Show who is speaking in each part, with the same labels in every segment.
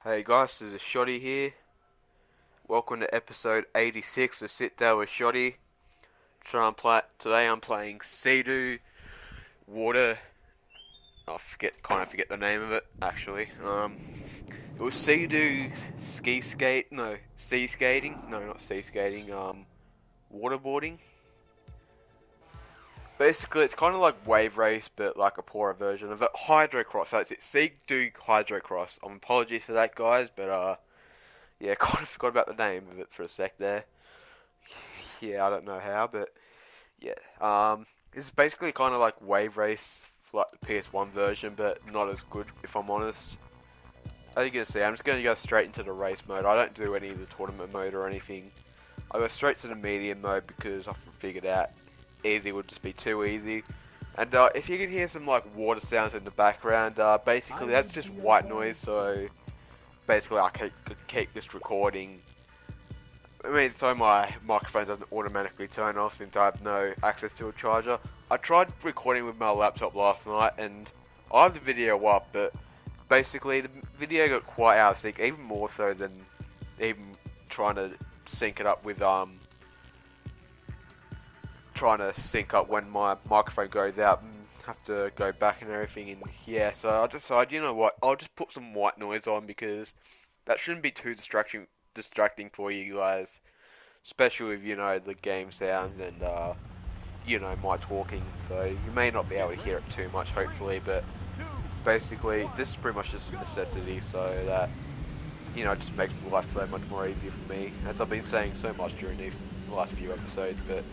Speaker 1: Hey guys, this is Sh0tee here. Welcome to episode 86 of Sit Down with Sh0tee. Today I'm playing Sh0tee Water. I forget the name of it actually. It was Sh0tee sea skating. No, not sea skating. Waterboarding. Basically, it's kind of like Wave Race, but like a poorer version of it. Hydrocross, that's it. Sh0tee Hydrocross. Apologies for that, guys, but yeah, kind of forgot about the name of it for a sec there. Yeah, I don't know how, but yeah. It's basically kind of like Wave Race, like the PS1 version, but not as good, if I'm honest. As you can see, I'm just going to go straight into the race mode. I don't do any of the tournament mode or anything. I go straight to the medium mode because I figured out easy would just be too easy. And if you can hear some like water sounds in the background, basically that's just white noise, so basically I could keep this recording. I mean, so my microphone doesn't automatically turn off since I have no access to a charger. I tried recording with my laptop last night and I have the video up, but basically the video got quite out of sync, even more so than even trying to sync it up with trying to sync up when my microphone goes out and have to go back and everything. And yeah, so I decided, you know what, I'll just put some white noise on because that shouldn't be too distracting for you guys, especially with, you know, the game sounds and you know, my talking. So you may not be able to hear it too much, hopefully, but basically this is pretty much just a necessity so that, you know, it just makes life so much more easier for me, as I've been saying so much during these last few episodes. But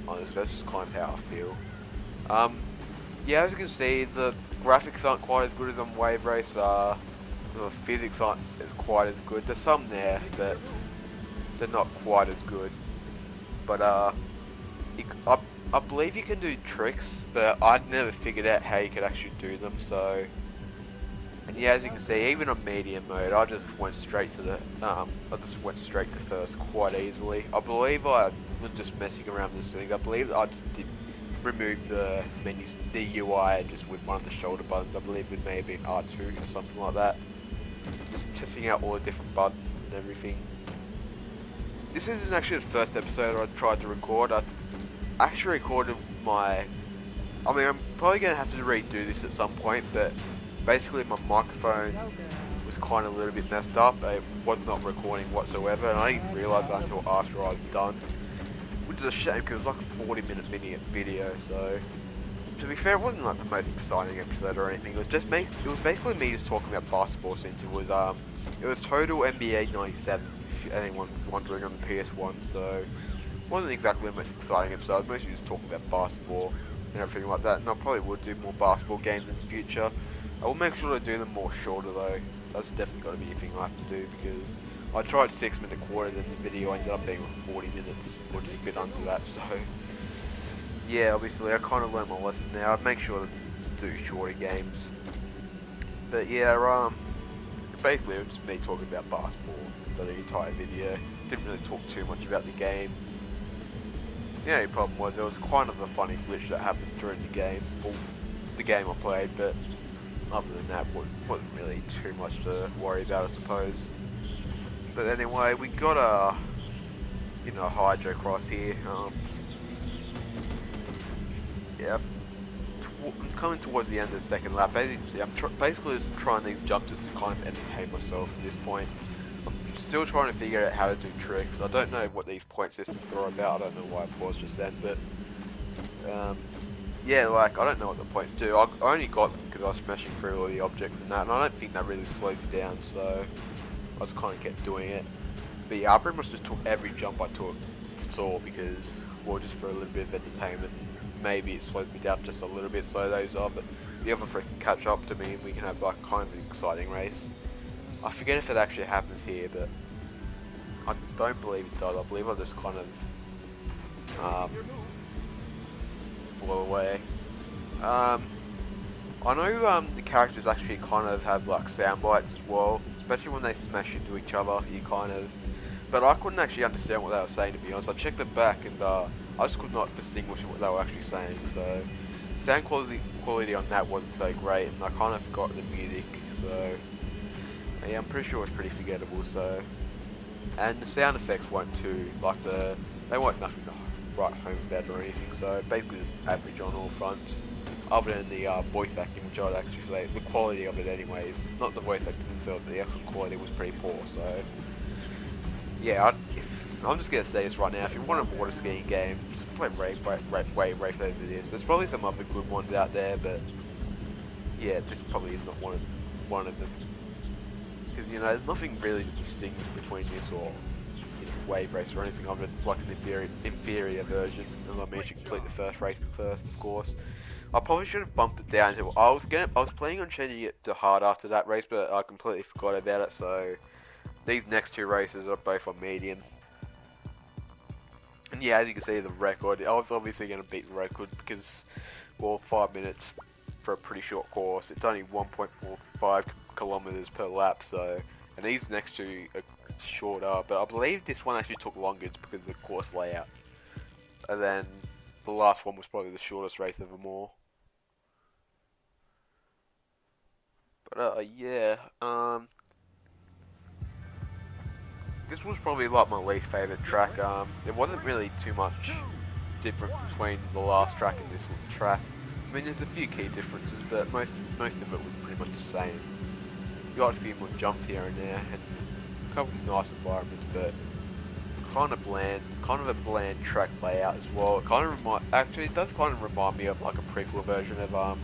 Speaker 1: honestly, that's just kind of how I feel. Yeah, as you can see, the graphics aren't quite as good as on Wave Race. The physics aren't quite as good. There's some there, but they're not quite as good. But I believe you can do tricks, but I'd never figured out how you could actually do them. So, and yeah, as you can see, even on medium mode, I just went straight to first quite easily. I believe I was just messing around with the settings. I believe I just did remove the menus, the UI, just with one of the shoulder buttons. I believe it may have been R2 or something like that. Just testing out all the different buttons and everything. This isn't actually the first episode I tried to record. I actually recorded I mean, I'm probably going to have to redo this at some point, but basically my microphone was kind of a little bit messed up. It was not recording whatsoever, and I didn't realise that until after I was done. Which is a shame because it was like a 40-minute video, so to be fair, it wasn't like the most exciting episode or anything. It was just me. It was basically me just talking about basketball since it was Total NBA 97. If anyone's wondering, on the PS1, so it wasn't exactly the most exciting episode. I was mostly just talking about basketball and everything like that. And I probably would do more basketball games in the future. I will make sure to do them more shorter though. That's definitely got to be a thing I have to do because I tried 6-minute quarters and the video ended up being 40 minutes, or just a bit under that, so yeah, obviously I kind of learned my lesson now. I'd make sure to do shorter games. But yeah, basically it was just me talking about basketball for the entire video. Didn't really talk too much about the game. The only problem was there was kind of a funny glitch that happened during the game, or the game I played, but other than that, wasn't really too much to worry about, I suppose. But anyway, we got a, you know, Hydrocross here. Yeah, I'm coming towards the end of the second lap. As you can see, I'm basically just trying these jumps just to kind of entertain myself at this point. I'm still trying to figure out how to do tricks. I don't know what these point systems are about. I don't know why I paused just then, but yeah, like, I don't know what the points do. I only got them because I was smashing through all the objects and that, and I don't think that really slowed me down, so I just kind of kept doing it. But yeah, I pretty much just took every jump I saw because, well, just for a little bit of entertainment. Maybe it slows me down just a little bit, so those are, but the other three can catch up to me and we can have like kind of an exciting race. I forget if it actually happens here, but I don't believe it does. I believe I just kind of blow away. I know the characters actually kind of have like sound bites as well, especially when they smash into each other. You kind of, but I couldn't actually understand what they were saying, to be honest. I checked it back and I just could not distinguish what they were actually saying. So sound quality on that wasn't so great, and I kind of forgot the music. So Yeah, I'm pretty sure it's pretty forgettable. So, and the sound effects weren't too like they weren't nothing to write home about or anything. So basically just average on all fronts. Other than the voice acting, which I'd actually say the quality of it, anyways, not the voice acting itself, the actual quality was pretty poor. So yeah, I'm just gonna say this right now. If you want a water skiing game, just play Wave Race as it is. There's probably some other good ones out there, but yeah, this probably is not one of them. Because you know, there's nothing really to distinguish between this or Wave Race or anything other than like an inferior version. As I mentioned, complete the first race first, of course. I probably should have bumped it down to. I was planning on changing it to hard after that race, but I completely forgot about it. So these next two races are both on medium. And yeah, as you can see, the record. I was obviously going to beat the record because, well, 5 minutes for a pretty short course. It's only 1.45 kilometers per lap. So, and these next two are shorter, but I believe this one actually took longer. It's because of the course layout. And then the last one was probably the shortest race of them all. But yeah, this was probably like my least favourite track. There wasn't really too much different between the last track and this track. I mean, there's a few key differences, but most of it was pretty much the same. You got a few more jumps here and there, and a couple of nice environments, but kind of a bland track layout as well. It it does kind of remind me of like a prequel version of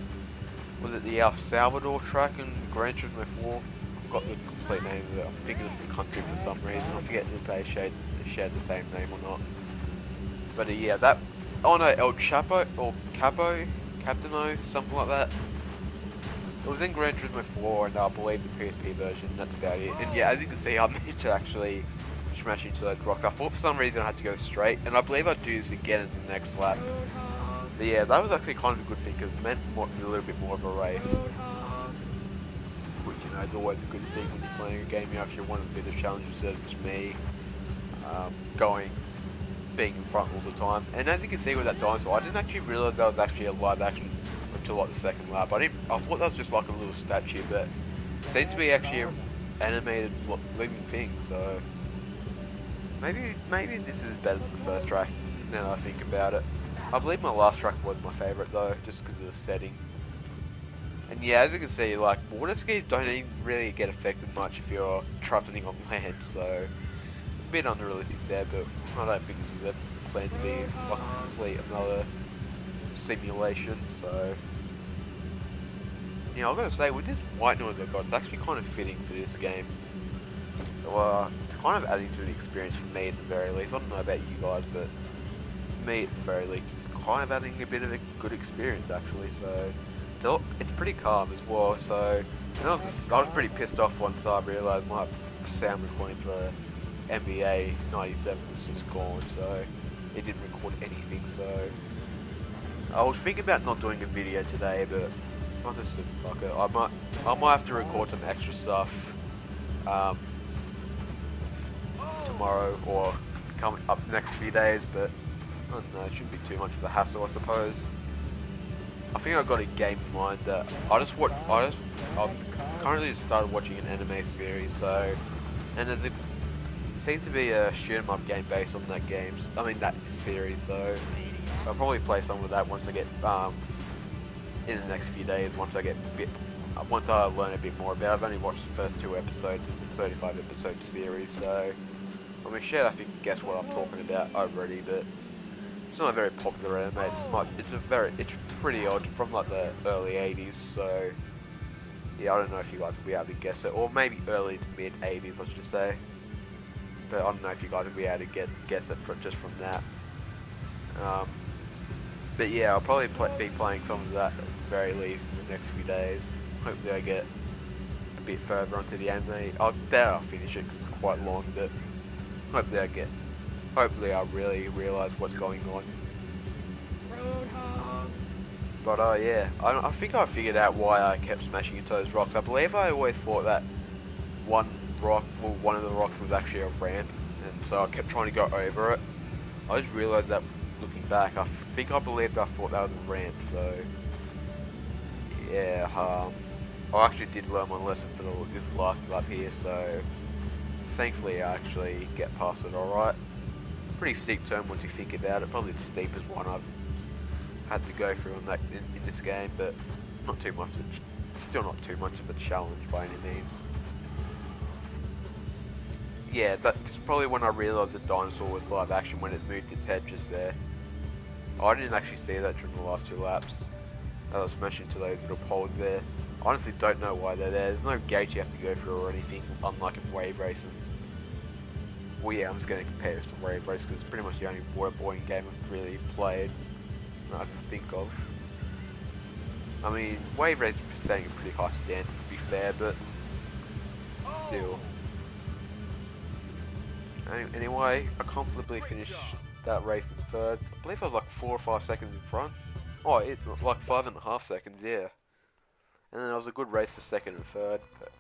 Speaker 1: was it the El Salvador track in Gran Turismo 4? I've got the complete name of it. I'm thinking of the country for some reason. I forget if they shared the same name or not. But yeah, that. Oh no, El Chapo or Captano, something like that. It was in Gran Turismo 4, and I believe the PSP version. That's about it. And yeah, as you can see, I managed to actually smash into those rocks. I thought for some reason I had to go straight, and I believe I'd do this again in the next lap. But yeah, that was actually kind of a good thing because it meant a little bit more of a race. Which, you know, is always a good thing when you're playing a game. You actually want a bit of challenge instead of just me being in front all the time. And as you can see with that dinosaur, I didn't actually realise that was actually a live action until like the second lap. I thought that was just like a little statue, but it seemed to be actually an animated living thing. So maybe this is better than the first track now that I think about it. I believe my last track was my favourite though, just because of the setting. And yeah, as you can see, like, water skis don't even really get affected much if you're travelling on land, so a bit unrealistic there, but I don't think this is ever planned to be like a complete another simulation, so yeah, I've got to say, with this white noise I've got, it's actually kind of fitting for this game. So, it's kind of adding to the experience for me at the very least. I don't know about you guys, but for me at the very least, it's kind of adding a bit of a good experience actually. So it's pretty calm as well. So, and I was pretty pissed off once I realised my sound recording for NBA 97 was just gone. So it didn't record anything. So I was thinking about not doing a video today, but I just said fuck it. I might have to record some extra stuff tomorrow or coming up the next few days, but I don't know, it shouldn't be too much of a hassle, I suppose. I think I've got a game in mind that I've currently just started watching an anime series, so, and there seems to be a shoot-'em-up game based on that series, so I'll probably play some of that once I get in the next few days. Once I learn a bit more about it. I've only watched the first 2 episodes of the 35 episode series, so I mean, I think guess what I'm talking about already, but it's not a very popular anime. It's pretty odd, from like the early 80s, so yeah, I don't know if you guys will be able to guess it, or maybe early to mid 80s, let's just say. But I don't know if you guys will be able to guess it just from that. But yeah, I'll probably be playing some of that at the very least in the next few days. Hopefully I get a bit further onto the anime. I doubt I'll finish it because it's quite long, but hopefully I'll really realise what's going on. But yeah, I think I figured out why I kept smashing into those rocks. I believe I always thought that one of the rocks was actually a ramp, and so I kept trying to go over it. I just realised that looking back, I thought that was a ramp, so yeah, I actually did learn my lesson for this last lap here, so thankfully I actually get past it alright. Pretty steep turn once you think about it, probably the steepest one I've had to go through on that in this game, but not too much. Still not too much of a challenge by any means. Yeah, that's probably when I realised the dinosaur was live action, when it moved its head just there. I didn't actually see that during the last 2 laps. I was smashing into those little poles there. I honestly don't know why they're there. There's no gate you have to go through or anything, unlike in wave racing. Well, yeah, I'm just going to compare this to wave race because it's pretty much the only waterboarding game I've really played that I can think of. I mean, wave race is setting a pretty high standard to be fair, but still. Anyway, I comfortably finished that race in 3rd. I believe I was like 4 or 5 seconds in front. Oh, it's like 5.5 seconds, yeah. And then it was a good race for 2nd and 3rd, but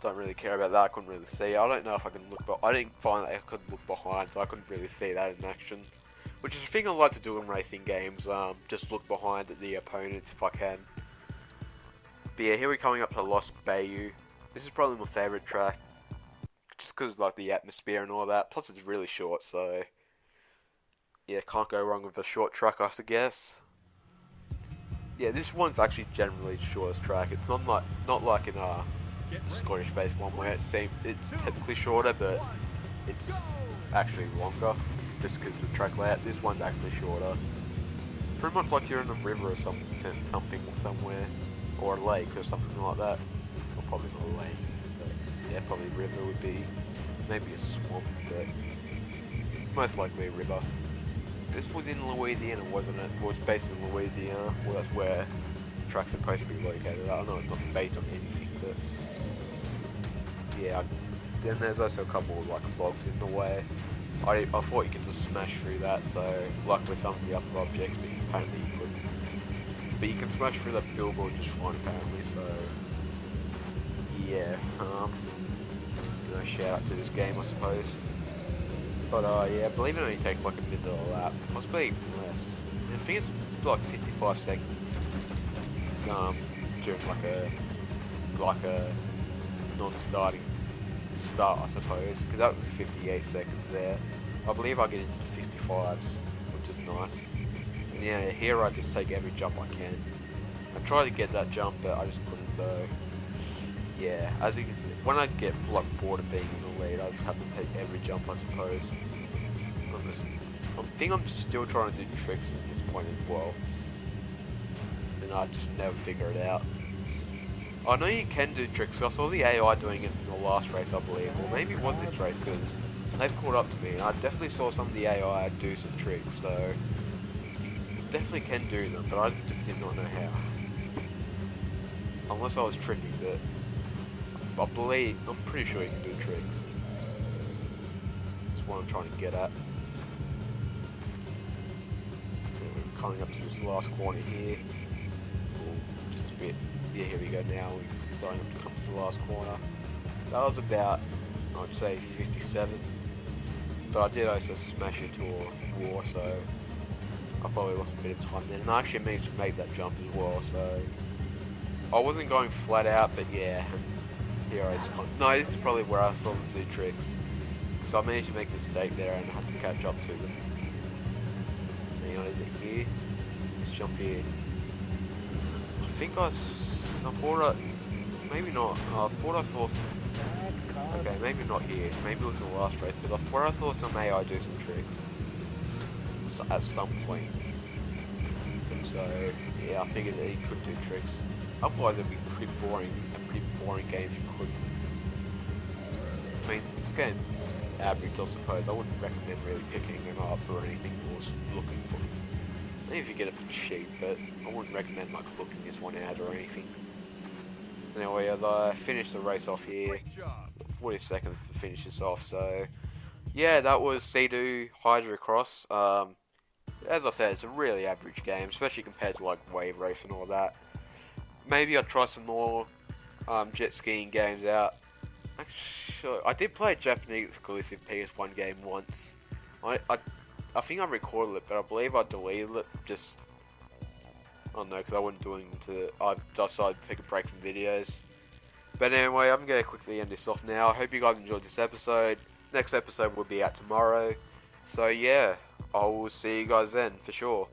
Speaker 1: don't really care about that. I couldn't really see. I don't know if I can look, but I didn't find that I could look behind, so I couldn't really see that in action. Which is a thing I like to do in racing games. Just look behind at the opponents if I can. But yeah, here we're coming up to Los Bayou. This is probably my favourite track, just because like the atmosphere and all that. Plus it's really short, so yeah, can't go wrong with a short track, I guess. Yeah, this one's actually generally the shortest track. It's not like in the Scottish-based one where it's technically shorter, but it's actually longer just because of the track layout. This one's actually shorter. Pretty much like you're in a river or something somewhere, or a lake or something like that. Or probably not a lake, but yeah, probably a river would be, maybe a swamp, but most likely a river. This was in Louisiana, wasn't it? It was based in Louisiana. Well, that's where the track's supposed to be located. I don't know, it's not based on anything, but yeah. Then there's also a couple of like logs in the way. I thought you could just smash through that, so like with some of the other objects, but apparently you couldn't. But you can smash through that billboard just fine apparently, so yeah. You know, shout out to this game, I suppose. But yeah, I believe it only takes like a minute or a lap, possibly even less. And I think it's like 55 seconds during like a non-starting start, I suppose, because that was 58 seconds there. I believe I get into the 55s, which is nice. And yeah, here I just take every jump I can. I tried to get that jump, but I just couldn't though. Yeah, as you can see, when I get like bored of being in the lead, I just have to take every jump, I suppose. I think I'm still trying to do tricks at this point as well, and I just never figure it out. I know you can do tricks. I saw the AI doing it in the last race, I believe, or maybe it was this race, because they've caught up to me. And I definitely saw some of the AI do some tricks, so you definitely can do them, but I just did not know how. Unless I was tricky, but I'm pretty sure you can do tricks. That's what I'm trying to get at. We're coming up to this last corner here. Just a bit. Yeah, here we go now. We're starting to come to the last corner. That was about, I'd say, 57. But I did also smash into a wall, so I probably lost a bit of time then. And I actually managed to make that jump as well, so I wasn't going flat out, but yeah. Here I just no, this is probably where I saw them do tricks. So I managed to make a mistake there and I had to catch up to them. Hang on, is it here? Let's jump here. I think I thought maybe not. I thought, okay, maybe not here. Maybe it was in the last race, but I swear I thought some AI do some tricks. So, at some point. So, yeah, I figured that he could do tricks. Otherwise it'd be pretty boring game if you couldn't. I mean, this game's average, I suppose. I wouldn't recommend really picking it up or anything or looking for it. Maybe if you get it for cheap, but I wouldn't recommend like looking this one out or anything. Anyway, as I finish the race off here, 40 seconds to finish this off, so yeah, that was Sh0tee Hydrocross. As I said, it's a really average game, especially compared to like Wave Race and all that. Maybe I'll try some more jet skiing games out. Actually, I did play a Japanese exclusive PS1 game once. I think I recorded it, but I believe I deleted it. Just, I don't know, because I wasn't doing I decided to take a break from videos. But anyway, I'm going to quickly end this off now. I hope you guys enjoyed this episode. Next episode will be out tomorrow. So yeah, I will see you guys then, for sure.